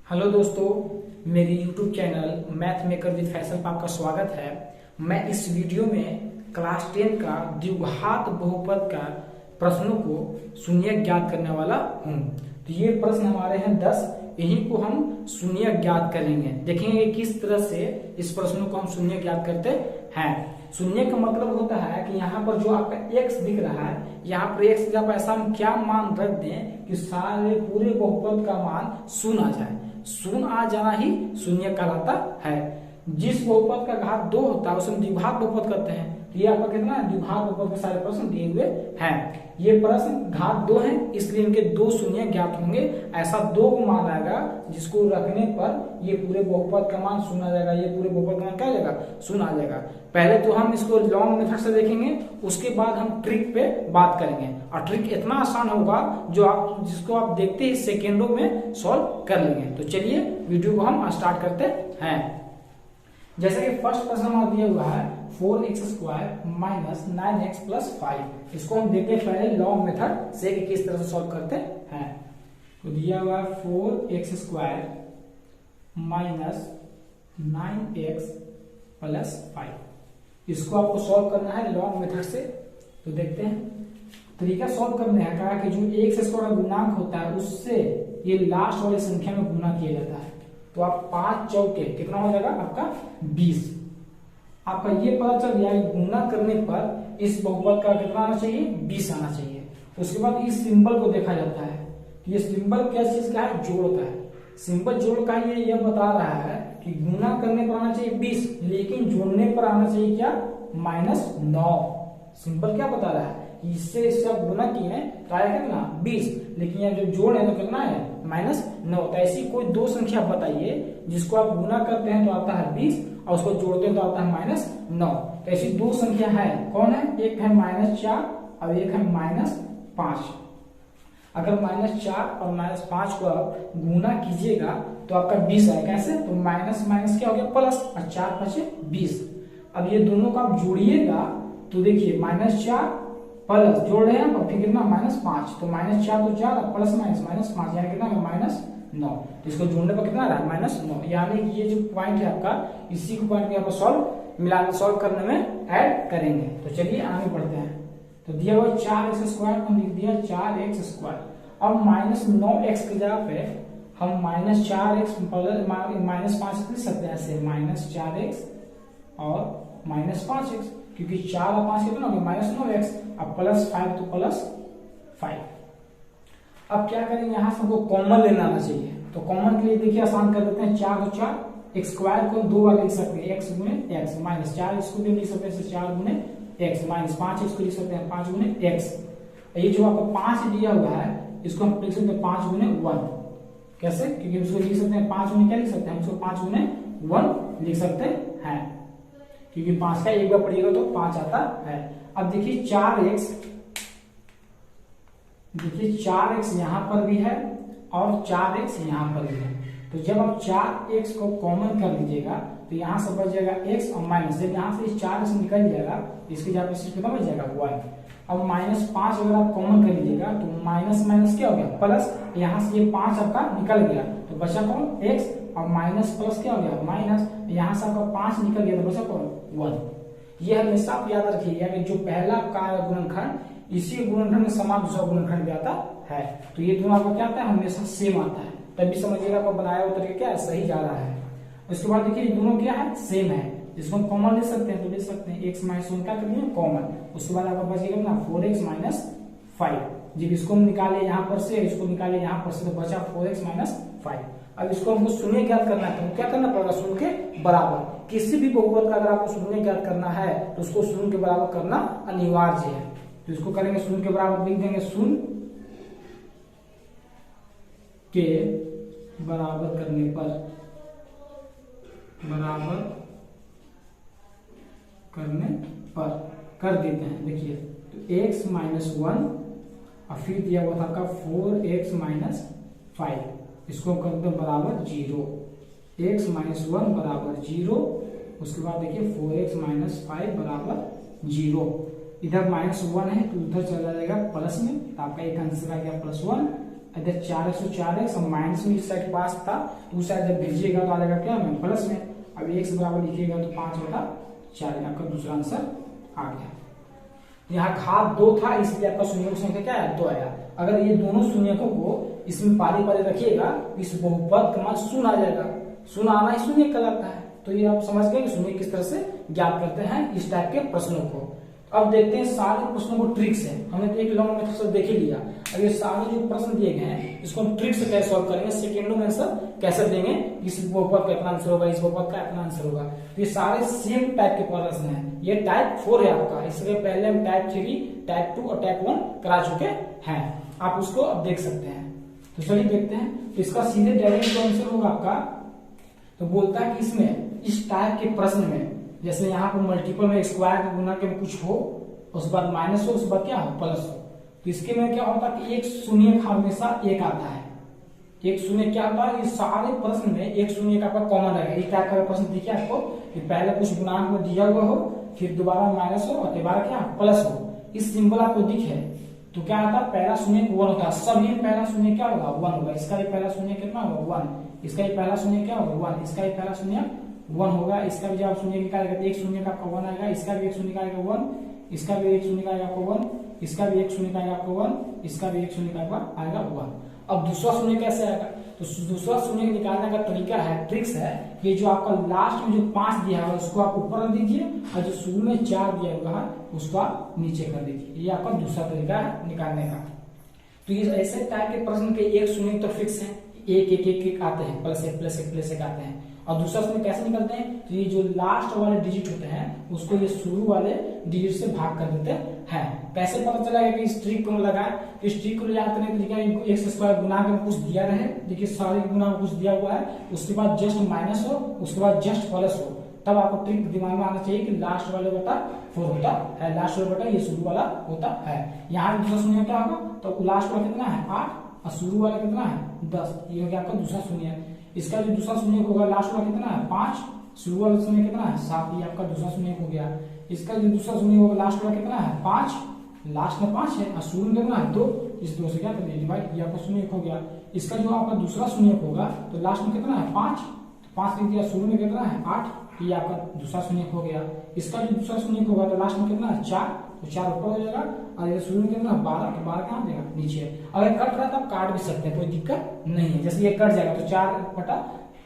Hello दोस्तों, मेरी YouTube channel math maker with Faisal पर आपका स्वागत है। मैं इस वीडियो में क्लास 10 का द्विघात बहुपद का प्रश्नों को शून्य ज्ञात करने वाला हूँ। तो ये प्रश्न हमारे हैं 10, यहीं को हम शून्य ज्ञात करेंगे। देखेंगे किस तरह से इस प्रश्नों को हम शून्य ज्ञात करते हैं। शून्य का मतलब होता है कि यहाँ पर जो आपका x दिख रहा है, यहाँ पर x की जगह ऐसा हम क्या मान रख दें कि सारे पूरे बहुपद का मान शून्य आ जाए। शून्य आ जाना ही शून्य कहलाता है। जिस बहुपद का घात 2 होता है उसे हम द्विघात बहुपद कहते हैं। तो ये आपका कितना है, द्विघात बहुपद के सारे प्रश्न दिए हुए हैं। ये प्रश्न घात 2 है, इसलिए इनके 2 शून्य ज्ञात होंगे। ऐसा 2 मान आएगा जिसको रखने पर ये पूरे बहुपद का मान शून्य आ जाएगा। ये पूरे बहुपद का मान क्या आ जाएगा, शून्य आ जाएगा। पहले तो हम इसको लॉन्ग मेथड से देखेंगे, उसके बाद हम ट्रिक पे बात करेंगे। और ट्रिक इतना आसान होगा जिसको आप देखते ही सेकेंडों में सॉल्व कर लेंगे। तो चलिए वीडियो को हम स्टार्ट करते हैं। जैसे कि फर्स्ट प्रश्न हमारा दिया हुआ है 4x² माइनस 9x प्लस 5। इसको हम देखते हैं पहले लॉन्ग मेथड से कि किस तरह से सॉल्व करते हैं। तो दिया हुआ है 4x² माइनस 9x प्लस 5। इसको आपको सॉल्व करना है लॉन्ग मेथड से। तो देखते हैं तरीका सॉल्व करने है। कहा कि जो x² का गुणांक होता है उससे ये लास्ट वाली संख्या में गुना किया जाता है। तो आप 5 चौके कितना हो जाएगा आपका 20। आपका ये पता चल गया गुना करने पर इस बहुपद का कितना आना चाहिए, 20 आना चाहिए। उसके बाद इस सिंबल को देखा जाता है। ये सिंबल क्या चीज का है, जोड़ का है। सिंबल जोड़ का ये बता रहा है कि गुना करने पर आना चाहिए 20, लेकिन जोड़ने पर आना चाहिए क्या, -9। सिंबल क्या बता रहा है, इससे आप गुना किए हैं तो आया कितना 20, लेकिन यहाँ जो जोड़ है तो कितना है -9। तो ऐसी कोई 2 संख्या बताइए जिसको आप गुना करते हैं तो आता है 20 और उसको जोड़ते हैं तो आता है -9। तो ऐसी 2 संख्या है, कौन है, एक है -4 और एक है -5। अगर -4 और -5 को आप गुना कीजिएगा तो आपका 20 आएगा। कैसे, तो माइनस माइनस क्या हो गया प्लस, और 4 5 20। अब ये दोनों को आप जोड़िएगा तो देखिए -4 प्लस जोड़ रहे हैं और फिर कितना -5। तो -4 तो 4 प्लस -5 यानी कितना -9। तो इसको जोड़ने पर कितना आ रहा है -9। यानी कि ये जो पॉइंट है आपका, इसी को पॉइंट यहाँ पर सॉल्व करने में ऐड करेंगे। तो चलिए आगे बढ़ते हैं। तो दिया हुआ 4x² को लिख दिया 4x²। अब -9x की जगह पे हम -4x -5 लिख सकते हैं ऐसे, -4x और -5x, क्योंकि 4 और 5 कितना हो गया -9x। अब +5 तो +5। अब क्या करेंगे, यहां से हमको कॉमन लेना आना चाहिए। तो कॉमन के लिए देखिए आसान कर देते हैं। 4 तो 4, x² को 2 बार लिख सकते हैं, x गुने x, -4 इसको भी लिख सकते हैं 4 गुने x, -5 इसको लिख सकते हैं 5 गुने x। ये जो आपको 5 दिया हुआ है इसको हम लिख सकते हैं 5 गुने 1। कैसे, क्योंकि इसको लिख सकते हैं 5 गुने क्या लिख सकते हैं, इसको 5 गुने 1 लिख सकते हैं, क्योंकि 5 का एक बार पढ़िएगा तो 5 आता है। अब देखिए 4x, देखिए 4x यहां पर भी है और 4x यहां पर भी है। तो जब आप 4x को कॉमन कर लीजिएगा तो यहां से बच जाएगा x और माइनस, जब यहां से 4x निकल जाएगा इसकी जगह पे कितना बच जाएगा 1। अब -5 अगर आप कॉमन कर लीजिएगा तो माइनस माइनस क्या हो गया प्लस, यहाँ से ये 5 आपका निकल गया तो बचा कौन, x, और माइनस प्लस क्या हो गया माइनस, यहाँ से आपका 5 निकल गया तो बचा कौन 1। ये हमेशा आप याद रखिएगा कि जो पहला का गुणनखंड इसी गुणनखंड में समान दूसरा गुणनखंड भी आता है। तो ये दोनों आपका क्या आता है, हमेशा सेम आता है। तभी समझिएगा आपको बनाया हुआ तरीका क्या है, सही जा रहा है। उसके बाद देखिए दोनों क्या है, सेम है। इसको हम कॉमन ले सकते हैं तो ले सकते हैं, x -1 क्या कर लिए कॉमन। उसके बाद आपका बचेगा ना 4x - 5। जब इसको हम निकाले यहाँ पर से, इसको निकाले यहाँ पर से, तो बचा 4x - 5। अब इसको हमको शून्य ज्ञात करना है तो क्या करना पड़ेगा, शून्य के बराबर। किसी भी बहुपद का अगर आपको शून्य ज्ञात करना है तो उसको शून्य के बराबर करना अनिवार्य है। तो इसको करेंगे शून्य के बराबर, लिख देंगे शून्य के बराबर करने पर, कर देते हैं। देखिए तो x -1 और फिर दिया हुआ था आपका 4x - 5, इसको कर दो बराबर 0। x -1 बराबर 0। उसके बाद देखिए 4x - 5 बराबर 0। इधर -1 है तो उधर चला जाएगा प्लस में, तो आपका एक आंसर आ गया +1 इधर 4x तो 4x और माइनस में इस साइड पास था तो उस साइड जब भेजिएगा तो आ जाएगा क्या में प्लस में। अब x बराबर लिखिएगा तो 5/4 आपका दूसरा आंसर आ गया। यहाँ घात 2 था इसलिए आपका शून्य की संख्या क्या है 2 आया। अगर ये दोनों शून्यकों को इसमें पाले पाले रखिएगा इस बहुपद का मान शून्य आ जाएगा। शून्य आना ही शून्य कहलाता है। तो ये आप समझ गए कि शून्य किस तरह से ज्ञात करते हैं इस टाइप के प्रश्नों को। अब देखते हैं सारे प्रश्नों को ट्रिक्स है। हमने तो एक लॉन्ग मेथड से देख ही लिया। अब ये सारे जो प्रश्न दिए गए हैं इसको हम ट्रिक से कैसे सॉल्व करेंगे, सेकेंडों में आंसर कैसे देंगे, इस बहुपद का इतना आंसर होगा, इस बहुपद का इतना आंसर होगा। तो ये सारे सेम टाइप के प्रश्न हैं। ये टाइप 4 है आपका, इसके पहले हम टाइप 3, टाइप 2 और टाइप 1 करा चुके हैं। आप उसको अब देख सकते हैं। तो चलिए देखते हैं। तो इसका सीधे डायरेक्ट जो आंसर होगा आपका, तो बोलता है कि इसमें इस टाइप के प्रश्न में जैसे यहाँ पर मल्टीपल में स्क्वायर के गुना के कुछ हो, उसके बाद माइनस हो, उसके बाद क्या हो प्लस हो, तो इसके में क्या होता है कि एक शून्य हमेशा एक आता है। एक शून्य क्या होता है, इस सारे प्रश्न में एक शून्य का आपका कॉमन रहेगा। इस टाइप का प्रश्न दिखे आपको कि पहले कुछ गुणांक में दिया हुआ हो, फिर दोबारा माइनस हो और दोबारा क्या प्लस हो, इस सिंबल आपको दिखे तो क्या आता है पहला शून्य 1 होता है। सभी पहला शून्य क्या होगा 1 होगा। इसका भी पहला शून्य कितना होगा 1, इसका भी पहला शून्य क्या होगा 1, इसका भी पहला शून्य 1 होगा। इसका भी जब शून्य निकालेगा तो एक शून्य का आपका 1 आएगा, इसका भी एक शून्य का आएगा 1, इसका भी एक शून्य का आएगा आपको 1, इसका भी एक शून्य का आएगा आपको 1, इसका भी एक शून्य का आएगा 1। अब दूसरा शून्य कैसे आएगा, तो दूसरा शून्य निकालने का तरीका है, ट्रिक्स है, ये जो आपका लास्ट में जो 5 दिया है उसको आप ऊपर रख दीजिए और जो शुरू में 4 दिया हुआ है उसको आप नीचे कर दीजिए। ये आपका दूसरा तरीका है निकालने का। तो ये ऐसे टाइप के प्रश्न के एक शून्य तो फिक्स है, एक एक एक एक आते हैं, प्लस एक प्लस एक प्लस एक आते हैं। और दूसरा शून्य कैसे निकलते हैं, तो ये जो लास्ट वाले डिजिट होते हैं उसको ये शुरू वाले डिजिट से भाग कर देते हैं। कैसे पता चलेगा कि इस ट्रिक को लगाए, इस ट्रिक को याद करने का तरीका एक्स स्क्वायर गुना के कुछ दिया रहे, देखिए सारे गुना में कुछ दिया हुआ है, उसके बाद जस्ट माइनस हो, उसके बाद जस्ट प्लस हो, तब आपको ट्रिक दिमाग में आना चाहिए कि लास्ट वाले बटा 4 होता है, लास्ट वाले बटा ये शुरू वाला होता है। यहाँ दूसरा शून्य क्या होगा, तो लास्ट वाला कितना है 8 और शुरू वाला कितना है 10, ये हो गया आपका दूसरा शून्य। इसका जो दूसरा शून्य होगा लास्ट वाला कितना है 5, शुरू वाला शून्य कितना है 7, ये आपका दूसरा शून्य हो गया। इसका जो दूसरा शून्य होगा लास्ट वाला कितना है 5, लास्ट में 5 है और शुरू में कितना है 2, इस 2 से क्या कर दीजिए डिवाइड, ये आपका शून्य हो गया। इसका जो आपका दूसरा शून्य होगा तो लास्ट में कितना है 5, 5 लिख दिया, शुरू में कितना है 8, ये आपका दूसरा शून्य हो गया। इसका जो दूसरा शून्य होगा तो लास्ट में कितना है 4, तो 4 ऊपर हो जाएगा और ये शुरू में कितना 12, तो 12 कहाँ देगा नीचे। अगर कट रहा तो आप काट भी सकते हैं, कोई दिक्कत नहीं है। जैसे ये कट जाएगा तो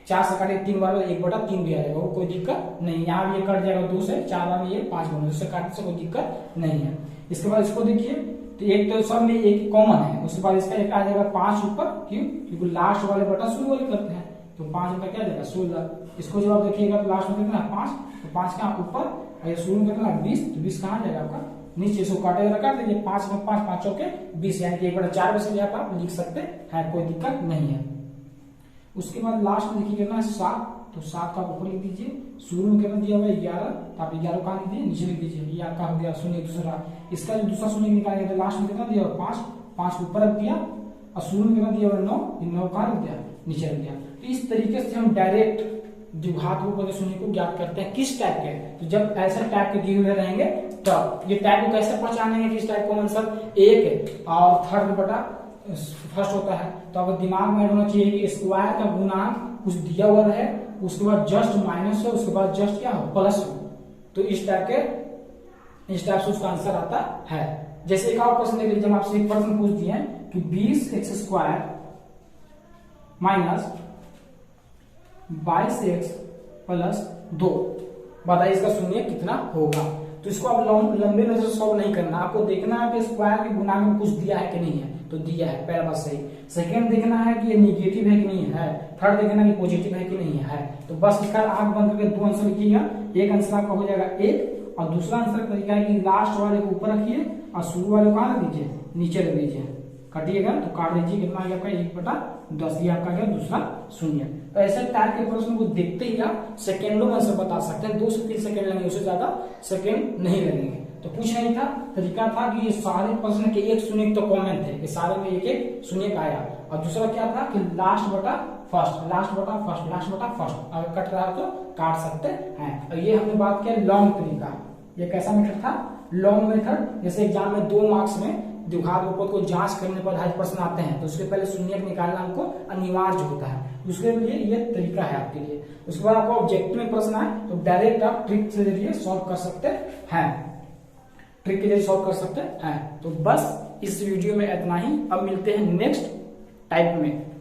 4 से काटे 3 बार 1/3 भी आ जाएगा, वो कोई दिक्कत नहीं। यहाँ भी ये कट जाएगा 2 से 4 बार में ये 5 बना, उससे काटने से कोई दिक्कत नहीं है। इसके बाद इसको देखिए तो एक तो सब में एक कॉमन है, उसके बाद इसका एक आ जाएगा 5 ऊपर, क्यों, क्योंकि लास्ट वाले बटा शुरू वाले करते हैं, तो 5 का क्या जाएगा 16। इसको जब आप देखिएगा तो लास्ट में कितना है 5, तो 5 का ऊपर और शुरू में कितना 20, तो 20 कहाँ जाएगा आपका नीचे। इसको काटेगा काट दीजिए, 5 में 5, 5 चौके 20, यानी कि 1/4 वैसे आप लिख सकते हैं, कोई दिक्कत नहीं है। उसके बाद लास्ट में देखिए कितना है 7, तो 7 का ऊपर लिख दीजिए, शुरू में कितना दिया हुआ है 11, तो आप 11 कहाँ लिख दीजिए नीचे लिख दीजिए, ये आपका हो गया शून्य दूसरा। इसका जो दूसरा शून्य निकालेंगे तो लास्ट में कितना दिया हुआ 5, 5 ऊपर रख दिया और शुरू में कितना दिया हुआ 9, 9 कहाँ रख दिया नीचे रख दिया। तो इस तरीके से हम डायरेक्ट द्विघात बहुपद के शून्य को ज्ञात करते हैं। किस टाइप के, तो जब ऐसा टाइप के दिए हुए रहेंगे तब ये टाइप को कैसे पहचानेंगे, किस टाइप को आंसर 1 और 3 बटा फर्स्ट होता है। तो अब दिमाग में होना चाहिए कि स्क्वायर का गुणांक कुछ दिया हुआ है, उसके बाद जस्ट माइनस हो, उसके बाद जस्ट क्या हो प्लस हो, तो इस टाइप से उसका आंसर आता है। जैसे एक और प्रश्न देख लीजिए, जब आपसे एक प्रश्न पूछ दिए कि 20x² माइनस 22x प्लस 2, बताइए इसका शून्य कितना होगा। तो इसको आप लंबे नजर से सॉल्व नहीं करना, आपको देखना है कि स्क्वायर के गुणांक में कुछ दिया है कि नहीं है, तो दिया है, पहला बात सही। सेकंड देखना है कि ये निगेटिव है कि नहीं है, थर्ड देखना है कि पॉजिटिव है कि नहीं है। तो बस इसका आंख बंद करके 2 आंसर लिखिएगा, एक आंसर आपका हो जाएगा 1 और दूसरा आंसर का तरीका है कि लास्ट वाले को ऊपर रखिए और शुरू वाले को कहाँ रख दीजिए नीचे रख दीजिए, काटिएगा तो काट दीजिए, कितना आ गया आपका 1/10, ये आपका गया दूसरा शून्य। तो ऐसे टाइप के प्रश्न को देखते ही आप सेकेंडों में आंसर बता सकते हैं, 2 से 3 सेकंड लगेंगे, उससे ज्यादा सेकंड नहीं लगेंगे। तो कुछ नहीं था, तरीका था कि ये सारे प्रश्न के एक शून्य तो कॉमन थे, ये सारे में एक एक शून्य का आया। और दूसरा क्या था कि लास्ट बटा फर्स्ट, लास्ट बटा फर्स्ट, लास्ट बटा फर्स्ट, अगर कट रहा है तो काट सकते हैं। और ये हमने बात किया लॉन्ग तरीका, ये कैसा मेथड था लॉन्ग मेथड। जैसे एग्जाम में 2 मार्क्स में द्विघात बहुपद को जांच करने पर आधारित प्रश्न आते हैं तो उसके पहले शून्यक निकालना हमको अनिवार्य होता है। उसके लिए ये तरीका है आपके लिए। उसके बाद आपको ऑब्जेक्टिव में प्रश्न आए तो डायरेक्ट आप ट्रिक के जरिए सॉल्व कर सकते हैं, ट्रिक के जरिए सॉल्व कर सकते हैं। तो बस इस वीडियो में इतना ही। अब मिलते हैं नेक्स्ट टाइप में।